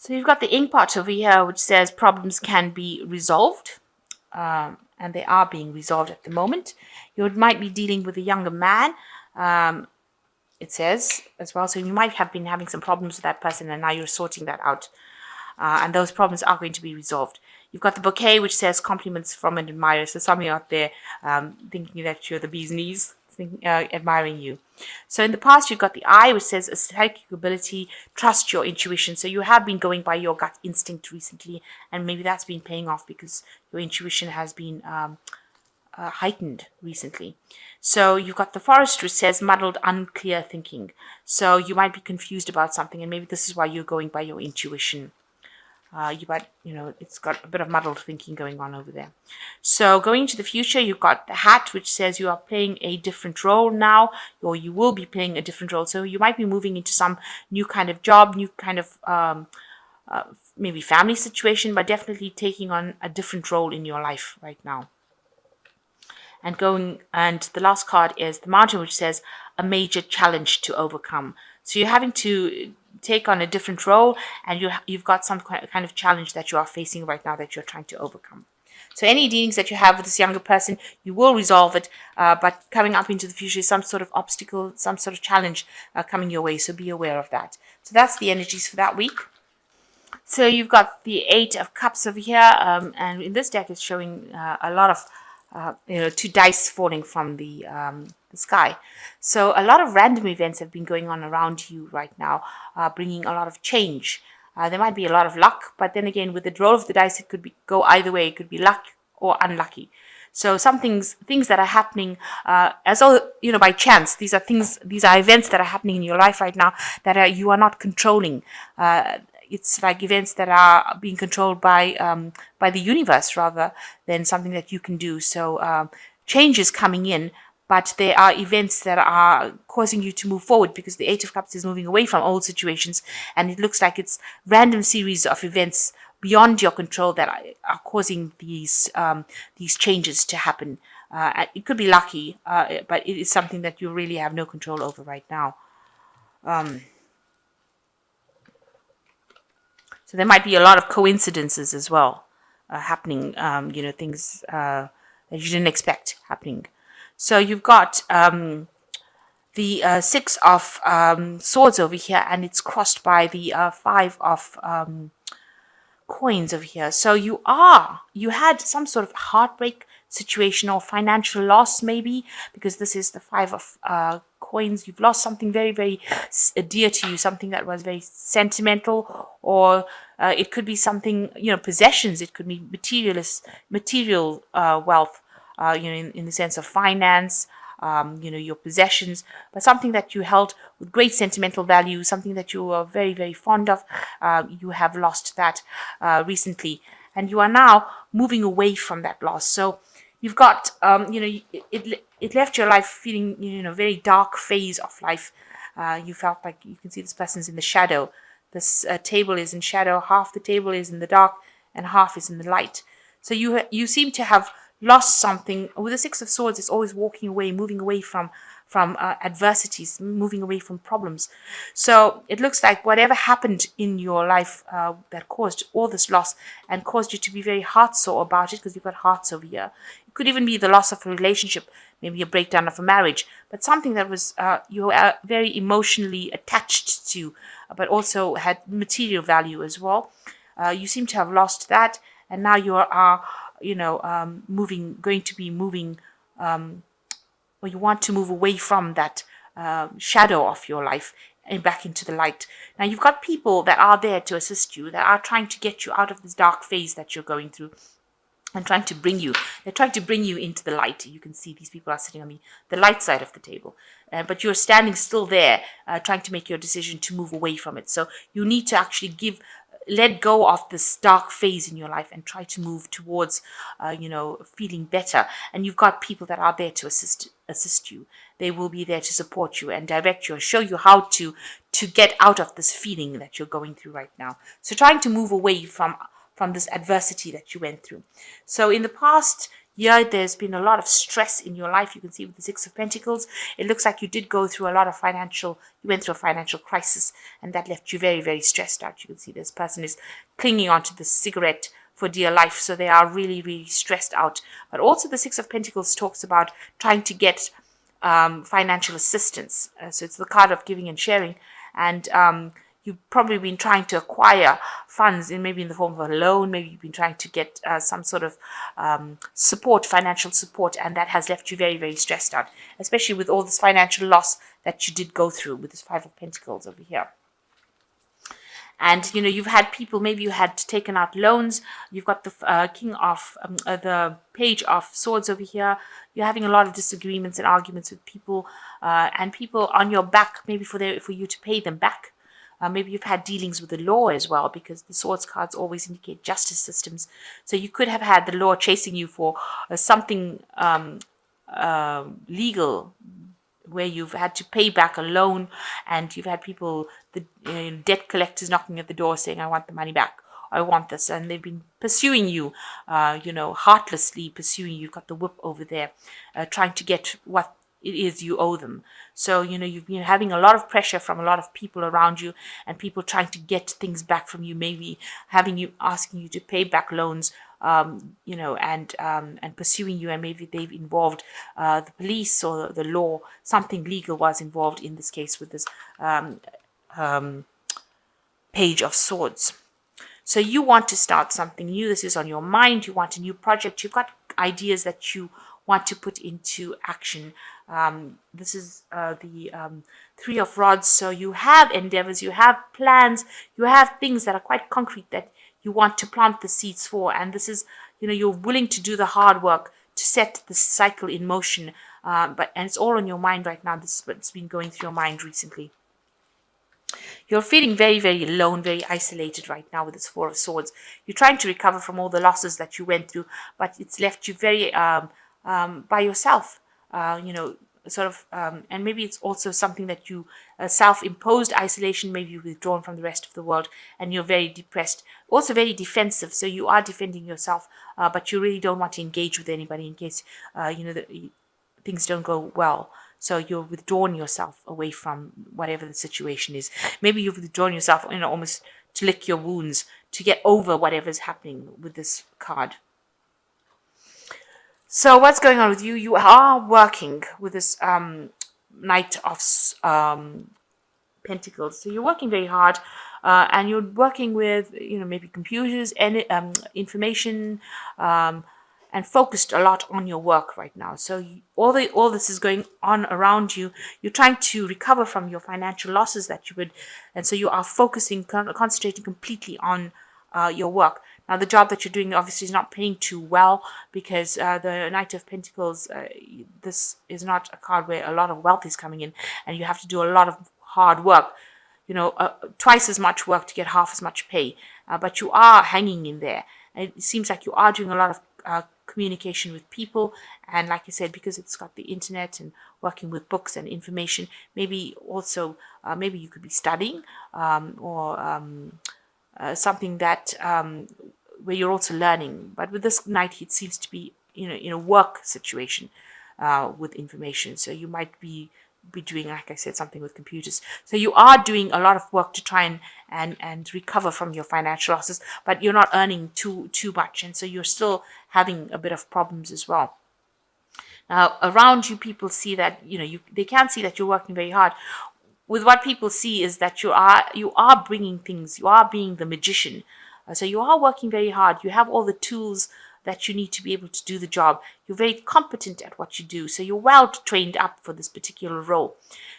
So you've got the ink part over here, which says problems can be resolved, and they are being resolved at the moment. You might be dealing with a younger man, it says as well. So you might have been having some problems with that person, and now you're sorting that out. And those problems are going to be resolved. You've got the bouquet, which says compliments from an admirer. So somebody out there thinking that you're the bee's knees, admiring you. So in the past, you've got the eye, which says a psychic ability, trust your intuition. So you have been going by your gut instinct recently, and maybe that's been paying off because your intuition has been heightened recently. So you've got the forest, which says muddled, unclear thinking. So you might be confused about something, and maybe this is why you're going by your intuition. It's got a bit of muddled thinking going on over there. So going into the future, you've got the hat, which says you are playing a different role now, or you will be playing a different role. So you might be moving into some new kind of job, new kind of maybe family situation, but definitely taking on a different role in your life right now. And the last card is the mountain, which says a major challenge to overcome. So you're having to take on a different role, and you've got some kind of challenge that you are facing right now that you're trying to overcome. So any dealings that you have with this younger person, you will resolve it, but coming up into the future is some sort of obstacle, some sort of challenge coming your way, so be aware of that. So that's the energies for that week. So you've got the Eight of Cups over here, and in this deck it's showing a lot of two dice falling from the sky. So a lot of random events have been going on around you right now, bringing a lot of change. There might be a lot of luck, but then again, with the roll of the dice, it could go either way. It could be luck or unlucky. So some things that are happening as all by chance. These are events that are happening in your life right now that you are not controlling. It's like events that are being controlled by the universe rather than something that you can do. So change is coming in, but there are events that are causing you to move forward because the Eight of Cups is moving away from old situations, and it looks like it's random series of events beyond your control that are causing these changes to happen. It could be lucky, but it is something that you really have no control over right now. So there might be a lot of coincidences as well happening, things that you didn't expect happening. So you've got the Six of Swords over here, and it's crossed by the Five of Coins over here. So you had some sort of heartbreak situation or financial loss maybe, because this is the Five of Coins. You've lost something very, very dear to you, something that was very sentimental, or it could be something, possessions. It could be material wealth, in the sense of finance, your possessions, but something that you held with great sentimental value, something that you were very, very fond of. You have lost that recently, and you are now moving away from that loss. So you've got, it left your life feeling, a very dark phase of life. You felt like you can see this person's in the shadow. This table is in shadow. Half the table is in the dark, and half is in the light. So you seem to have lost something. With the Six of Swords, it's always walking away, moving away from adversities, moving away from problems. So it looks like whatever happened in your life that caused all this loss and caused you to be very heart-sore about it, because you've got hearts over here. It could even be the loss of a relationship, maybe a breakdown of a marriage, but something that was you were very emotionally attached to, but also had material value as well. You seem to have lost that, and now you are going to be moving, or you want to move away from that shadow of your life and back into the light. Now you've got people that are there to assist you, that are trying to get you out of this dark phase that you're going through, and they're trying to bring you into the light. You can see these people are sitting on the light side of the table, but you're standing still there, trying to make your decision to move away from it. So you need to actually let go of this dark phase in your life and try to move towards, feeling better. And you've got people that are there to assist you. They will be there to support you and direct you and show you how to get out of this feeling that you're going through right now. So trying to move away from this adversity that you went through. So in the past, Yeah, there's been a lot of stress in your life. You can see with the Six of Pentacles, it looks like you did go through a lot of you went through a financial crisis, and that left you very, very stressed out. You can see this person is clinging onto the cigarette for dear life, so they are really, really stressed out. But also the Six of Pentacles talks about trying to get financial assistance. So it's the card of giving and sharing, and you've probably been trying to acquire funds in maybe in the form of a loan. Maybe you've been trying to get some sort of support, financial support, and that has left you very, very stressed out, especially with all this financial loss that you did go through with this Five of Pentacles over here. And you've had people, maybe you had taken out loans. You've got the the Page of Swords over here. You're having a lot of disagreements and arguments with people, and people on your back, maybe for you to pay them back. Maybe you've had dealings with the law as well, because the swords cards always indicate justice systems. So you could have had the law chasing you for something legal, where you've had to pay back a loan, and you've had people, the debt collectors knocking at the door saying, I want the money back, I want this, and they've been pursuing you, heartlessly pursuing you. You've got the whip over there, trying to get what it is you owe them. So, you've been having a lot of pressure from a lot of people around you, and people trying to get things back from you, maybe asking you to pay back loans, and pursuing you, and maybe they've involved the police or the law. Something legal was involved in this case with this Page of Swords. So you want to start something new. This is on your mind. You want a new project. You've got ideas that you want to put into action. This is the Three of Rods. So you have endeavors, you have plans, you have things that are quite concrete that you want to plant the seeds for. And this is, you're willing to do the hard work to set the cycle in motion. And it's all on your mind right now. This is what's been going through your mind recently. You're feeling very, very alone, very isolated right now with this Four of Swords. You're trying to recover from all the losses that you went through, but it's left you very by yourself, and maybe it's also something that you self-imposed isolation. Maybe you've withdrawn from the rest of the world, and you're very depressed, also very defensive. So you are defending yourself, but you really don't want to engage with anybody in case things don't go well. So you're withdrawing yourself away from whatever the situation is. Maybe you've withdrawn yourself, almost to lick your wounds, to get over whatever's happening with this card. So what's going on with you? You are working with this Knight of Pentacles. So you're working very hard, and you're working with, maybe computers and information, and focused a lot on your work right now. So all this is going on around you. You're trying to recover from your financial losses that you would, and so you are focusing, concentrating completely on your work. Now, the job that you're doing obviously is not paying too well, because the Knight of Pentacles, this is not a card where a lot of wealth is coming in, and you have to do a lot of hard work, twice as much work to get half as much pay. But you are hanging in there. And it seems like you are doing a lot of communication with people, and like I said, because it's got the internet and working with books and information, maybe also maybe you could be studying, or something that where you're also learning. But with this Knight, it seems to be in a work situation with information. So you might be doing, like I said, something with computers. So you are doing a lot of work to try and recover from your financial losses, but you're not earning too much, and so you're still having a bit of problems as well. Now, around you, people see that they can see that you're working very hard. With what people see is that you are bringing things. You are being the magician. So you are working very hard. You have all the tools that you need to be able to do the job. You're very competent at what you do. So you're well trained up for this particular role.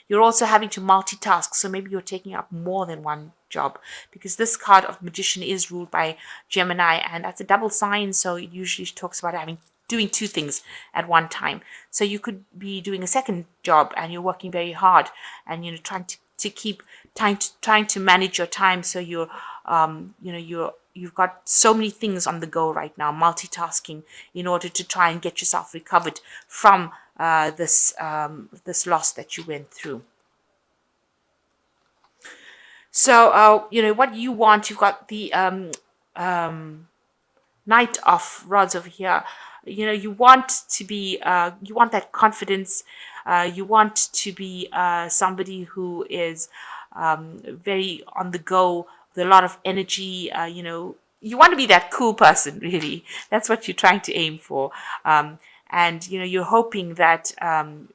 You're also having to multitask. So maybe you're taking up more than one job, because this card of magician is ruled by Gemini, and that's a double sign. So it usually talks about doing two things at one time. So you could be doing a second job, and you're working very hard, and trying to keep trying to manage your time. So you've got so many things on the go right now, multitasking, in order to try and get yourself recovered from this loss that you went through. So what you want, you've got the Knight of Rods over here. you want to be, you want that confidence. You want to be somebody who is very on the go with a lot of energy. You want to be that cool person, really. That's what you're trying to aim for. And you're hoping that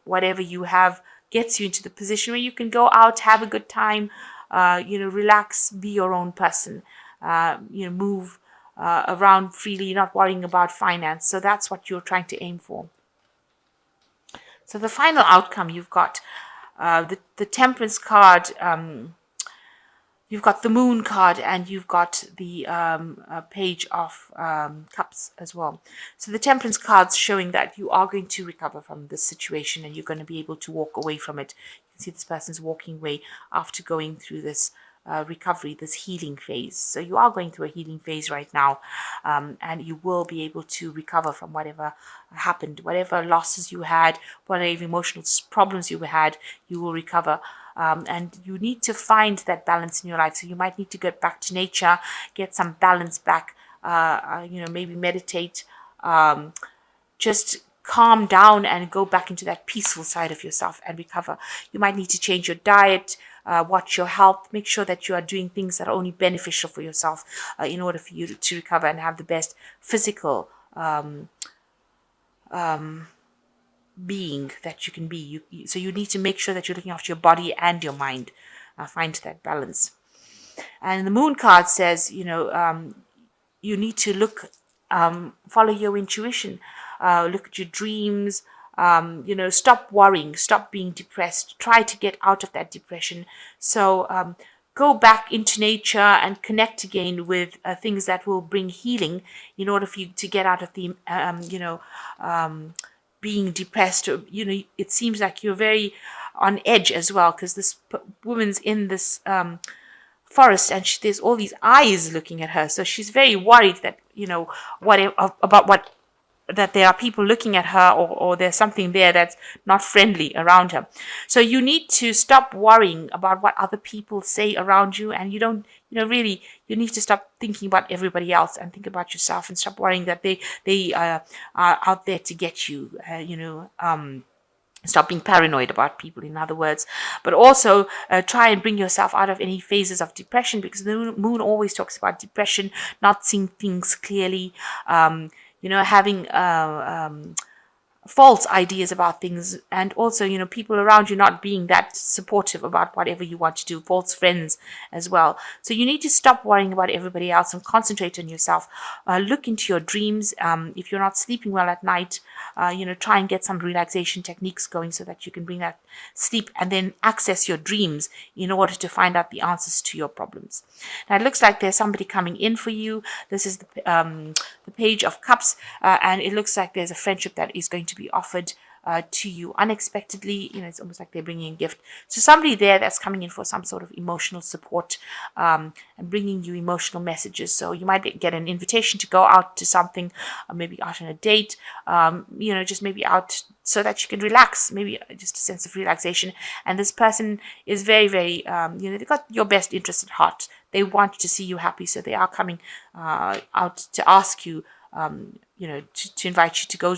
whatever you have gets you into the position where you can go out, have a good time, relax, be your own person, move around freely, not worrying about finance. So that's what you're trying to aim for. So the final outcome, you've got the Temperance card. You've got the Moon card, and you've got the Page of Cups as well. So the Temperance card's showing that you are going to recover from this situation, and you're going to be able to walk away from it. You can see this person's walking away after going through this recovery, this healing phase. So you are going through a healing phase right now, and you will be able to recover from whatever happened, whatever losses you had, whatever emotional problems you had, you will recover. And you need to find that balance in your life. So you might need to get back to nature, get some balance back, maybe meditate, just calm down and go back into that peaceful side of yourself and recover. You might need to change your diet, watch your health, make sure that you are doing things that are only beneficial for yourself in order for you to recover and have the best physical being that you can be. So you need to make sure that you're looking after your body and your mind. Find that balance. And the Moon card says, you need to look, follow your intuition, look at your dreams, stop worrying, stop being depressed, try to get out of that depression. So go back into nature and connect again with things that will bring healing in order for you to get out of the, being depressed. It seems like you're very on edge as well, because this woman's in this forest, and there's all these eyes looking at her. So she's very worried that that there are people looking at her, or there's something there that's not friendly around her. So you need to stop worrying about what other people say around you, and you need to stop thinking about everybody else and think about yourself, and stop worrying that they are out there to get you. Stop being paranoid about people, in other words. But also try and bring yourself out of any phases of depression, because the moon always talks about depression, not seeing things clearly, having false ideas about things, and also, people around you not being that supportive about whatever you want to do, false friends as well. So you need to stop worrying about everybody else and concentrate on yourself. Look into your dreams. If you're not sleeping well at night, try and get some relaxation techniques going so that you can bring that sleep and then access your dreams in order to find out the answers to your problems. Now it looks like there's somebody coming in for you. This is the Page of Cups, and it looks like there's a friendship that is going to be offered to you unexpectedly. It's almost like they're bringing a gift. So somebody there that's coming in for some sort of emotional support, and bringing you emotional messages. So you might get an invitation to go out to something, or maybe out on a date, just maybe out so that you can relax, maybe just a sense of relaxation. And this person is very, very, they've got your best interest at heart. They want to see you happy, so they are coming out to ask you, to invite you to go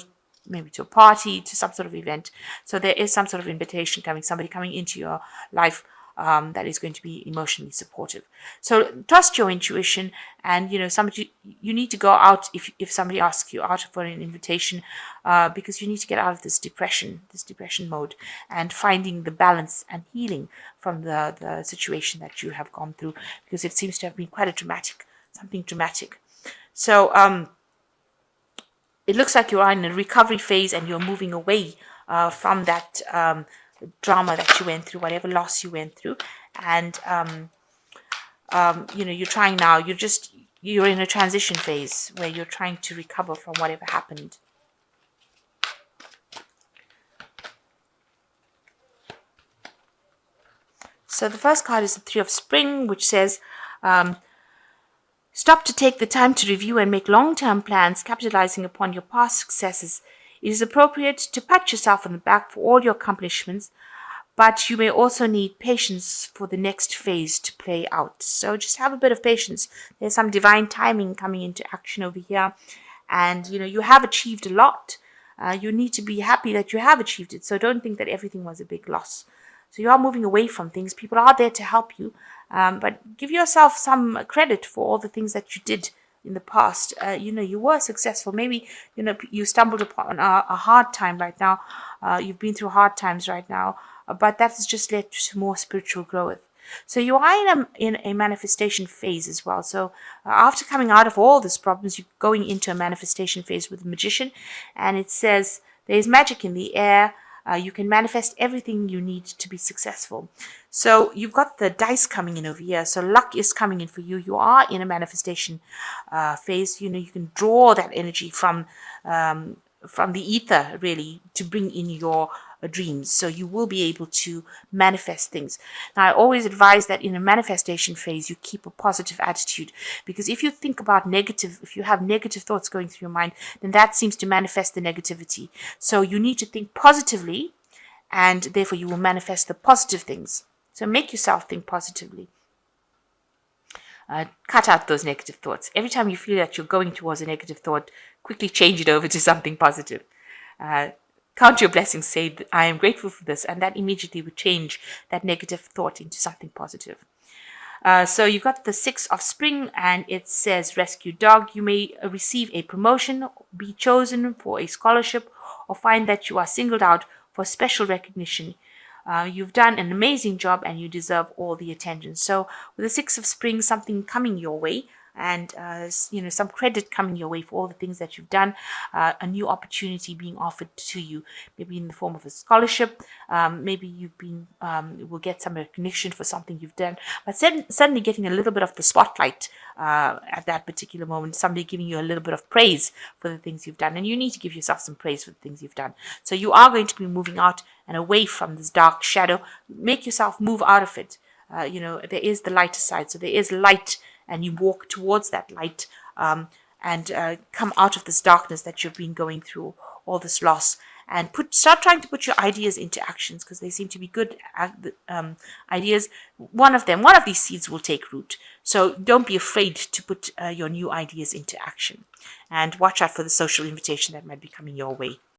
maybe to a party, to some sort of event. So there is some sort of invitation coming, somebody coming into your life that is going to be emotionally supportive. So trust your intuition, and you need to go out if somebody asks you out for an invitation, because you need to get out of this depression mode, and finding the balance and healing from the situation that you have gone through, because it seems to have been quite something dramatic. So it looks like you are in a recovery phase, and you're moving away from that drama that you went through, whatever loss you went through. And, you're trying now, you're in a transition phase where you're trying to recover from whatever happened. So the first card is the Three of Spring, which says, stop to take the time to review and make long-term plans, capitalizing upon your past successes. It is appropriate to pat yourself on the back for all your accomplishments, but you may also need patience for the next phase to play out. So just have a bit of patience. There's some divine timing coming into action over here, and you have achieved a lot. You need to be happy that you have achieved it. So don't think that everything was a big loss. So you are moving away from things. People are there to help you, but give yourself some credit for all the things that you did in the past. You were successful. Maybe you stumbled upon a hard time right now. You've been through hard times right now, but that has just led to more spiritual growth. So you are in a manifestation phase as well. So after coming out of all these problems, you're going into a manifestation phase with the magician, and it says there is magic in the air. You can manifest everything you need to be successful. So you've got the dice coming in over here. So luck is coming in for you. You are in a manifestation phase. You can draw that energy from the ether, really, to bring in your dreams. So you will be able to manifest things. Now, I always advise that in a manifestation phase, you keep a positive attitude, because if you think about if you have negative thoughts going through your mind, then that seems to manifest the negativity. So you need to think positively, and therefore you will manifest the positive things. So make yourself think positively. Cut out those negative thoughts. Every time you feel that you're going towards a negative thought, quickly change it over to something positive. Count your blessings, say, I am grateful for this, and that immediately would change that negative thought into something positive. So you've got the 6 of spring, and it says rescue dog. You may receive a promotion, be chosen for a scholarship, or find that you are singled out for special recognition. You've done an amazing job and you deserve all the attention. So with the 6 of spring, something coming your way, and some credit coming your way for all the things that you've done, a new opportunity being offered to you, maybe in the form of a scholarship, maybe will get some recognition for something you've done, but suddenly getting a little bit of the spotlight at that particular moment, somebody giving you a little bit of praise for the things you've done, and you need to give yourself some praise for the things you've done. So you are going to be moving out and away from this dark shadow. Make yourself move out of it. There is the lighter side, so there is light, and you walk towards that light, and come out of this darkness that you've been going through, all this loss, and start trying to put your ideas into actions, because they seem to be good ideas. One of these seeds will take root. So don't be afraid to put your new ideas into action, and watch out for the social invitation that might be coming your way.